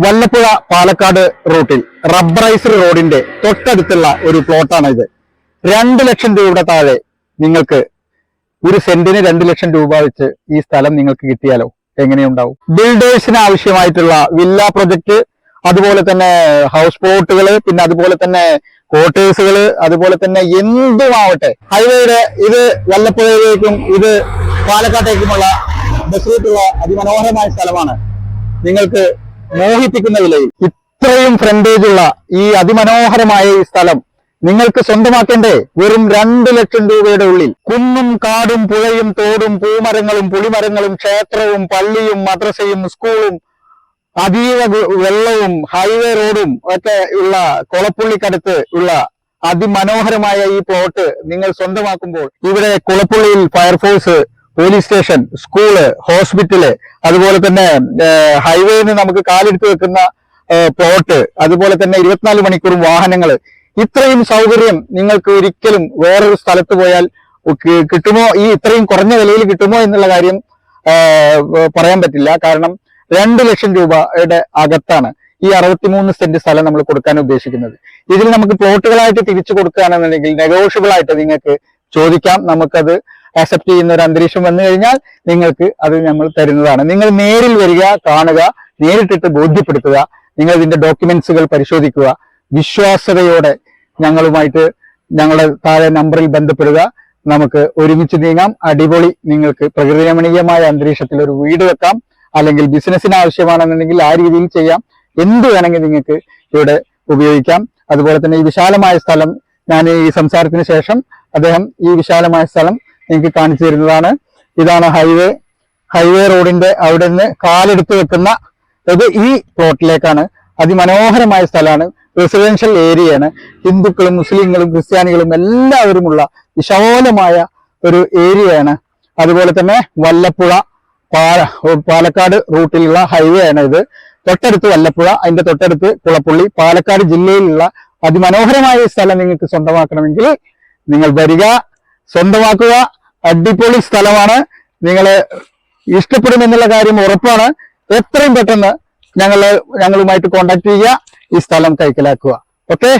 വല്ലപ്പുഴ പാലക്കാട് റൂട്ടിൽ റബ്ബറൈസ്ഡ് റോഡിന്റെ തൊട്ടടുത്തുള്ള ഒരു പ്ലോട്ടാണ് ഇത്. 2 ലക്ഷം രൂപയുടെ താഴെ നിങ്ങൾക്ക് ഒരു സെന്റിന് 2 ലക്ഷം രൂപ വെച്ച് ഈ സ്ഥലം നിങ്ങൾക്ക് കിട്ടിയാലോ എങ്ങനെയുണ്ടാവും? ബിൽഡേഴ്സിന് ആവശ്യമായിട്ടുള്ള വില്ല പ്രൊജക്ട്, അതുപോലെ തന്നെ ഹൗസ് പ്ലോട്ടുകൾ, പിന്നെ അതുപോലെ തന്നെ ക്വാർട്ടേഴ്സുകൾ, അതുപോലെ തന്നെ എന്തുമാവട്ടെ, ഹൈവേയുടെ ഇത് വല്ലപ്പുഴയിലേക്കും ഇത് പാലക്കാട്ടേക്കുമുള്ള ബസ് റൂട്ടുള്ള അതിമനോഹരമായ സ്ഥലമാണ്. നിങ്ങൾക്ക് മോഹിപ്പിക്കുന്ന വിലയിൽ ഇത്രയും ഫ്രണ്ടേജ് ഉള്ള ഈ അതിമനോഹരമായ ഈ സ്ഥലം നിങ്ങൾക്ക് സ്വന്തമാക്കേണ്ടേ വെറും 2 ലക്ഷം രൂപയുടെ ഉള്ളിൽ. കുന്നും കാടും പുഴയും തോടും പൂമരങ്ങളും പുളിമരങ്ങളും ക്ഷേത്രവും പള്ളിയും മദ്രസയും സ്കൂളും അതീവ വെള്ളവും ഹൈവേ റോഡും ഒക്കെ ഉള്ള കുളപ്പുള്ളിക്കടുത്ത് ഉള്ള അതിമനോഹരമായ ഈ പ്ലോട്ട് നിങ്ങൾ സ്വന്തമാക്കുമ്പോൾ ഇവിടെ കുളപ്പുള്ളിയിൽ fire force, police station, school, hospital, അതുപോലെ തന്നെ ഹൈവേന്ന് നമുക്ക് കാലെടുത്ത് വെക്കുന്ന പ്ലോട്ട്, അതുപോലെ തന്നെ 24 മണിക്കൂറും വാഹനങ്ങൾ, ഇത്രയും സൗകര്യം നിങ്ങൾക്ക് ഒരിക്കലും വേറൊരു സ്ഥലത്ത് പോയാൽ കിട്ടുമോ? ഈ ഇത്രയും കുറഞ്ഞ വിലയിൽ കിട്ടുമോ എന്നുള്ള കാര്യം പറയാൻ പറ്റില്ല. കാരണം 2 ലക്ഷം രൂപയുടെ അകത്താണ് ഈ 63 സെന്റ് സ്ഥലം നമ്മൾ കൊടുക്കാൻ ഉദ്ദേശിക്കുന്നത്. ഇതിൽ നമുക്ക് പ്ലോട്ടുകളായിട്ട് തിരിച്ചു കൊടുക്കുകയാണെന്നുണ്ടെങ്കിൽ നെഗോഷ്യബിൾ ആയിട്ട് നിങ്ങൾക്ക് ചോദിക്കാം. നമുക്കത് ആക്സെപ്റ്റ് ചെയ്യുന്ന ഒരു അന്തരീക്ഷം വന്നു കഴിഞ്ഞാൽ നിങ്ങൾക്ക് അത് നമ്മൾ തരുന്നതാണ്. നിങ്ങൾ നേരിൽ വരിക, കാണുക, നേരിട്ടിട്ട് ബോധ്യപ്പെടുത്തുക, നിങ്ങൾ ഇതിന്റെ ഡോക്യുമെന്റ്സുകൾ പരിശോധിക്കുക, വിശ്വാസ്യതയോടെ ഞങ്ങളുമായിട്ട് ഞങ്ങളുടെ താഴെ നമ്പറിൽ ബന്ധപ്പെടുക. നമുക്ക് ഒരുമിച്ച് നീങ്ങാം. അടിപൊളി നിങ്ങൾക്ക് പ്രകൃതി രമണീയമായ അന്തരീക്ഷത്തിൽ ഒരു വീട് വെക്കാം, അല്ലെങ്കിൽ ബിസിനസ്സിന് ആവശ്യമാണെന്നുണ്ടെങ്കിൽ ആ രീതിയിൽ ചെയ്യാം. എന്ത് വേണമെങ്കിൽ നിങ്ങൾക്ക് ഇവിടെ ഉപയോഗിക്കാം. അതുപോലെ തന്നെ ഈ വിശാലമായ സ്ഥലം, ഞാൻ ഈ സംസാരത്തിന് ശേഷം അദ്ദേഹം ഈ വിശാലമായ സ്ഥലം നിങ്ങൾക്ക് കാണിച്ചു തരുന്നതാണ്. ഇതാണ് ഹൈവേ റോഡിന്റെ അവിടെ നിന്ന് കാലെടുത്ത് വെക്കുന്ന ഇത് ഈ പ്ലോട്ടിലേക്കാണ്. അതിമനോഹരമായ സ്ഥലമാണ്, റെസിഡൻഷ്യൽ ഏരിയയാണ്. ഹിന്ദുക്കളും മുസ്ലിങ്ങളും ക്രിസ്ത്യാനികളും എല്ലാവരുമുള്ള വിശാലമായ ഒരു ഏരിയയാണ്. അതുപോലെ തന്നെ വല്ലപ്പുഴ പാലക്കാട് റൂട്ടിലുള്ള ഹൈവേ ആണ് ഇത്. തൊട്ടടുത്ത് വല്ലപ്പുഴ, അതിന്റെ തൊട്ടടുത്ത് കുളപ്പുള്ളി, പാലക്കാട് ജില്ലയിലുള്ള അതിമനോഹരമായ സ്ഥലം നിങ്ങൾക്ക് സ്വന്തമാക്കണമെങ്കിൽ നിങ്ങൾ വരിക, സ്വന്തമാക്കുക. അടിപൊളി സ്ഥലമാണ്, നിങ്ങളെ ഇഷ്ടപ്പെടുമെന്നുള്ള കാര്യം ഉറപ്പാണ്. എത്രയും പെട്ടെന്ന് ഞങ്ങളുമായിട്ട് കോണ്ടാക്ട് ചെയ്യുക, ഈ സ്ഥലം കൈക്കലാക്കുക. ഓക്കെ.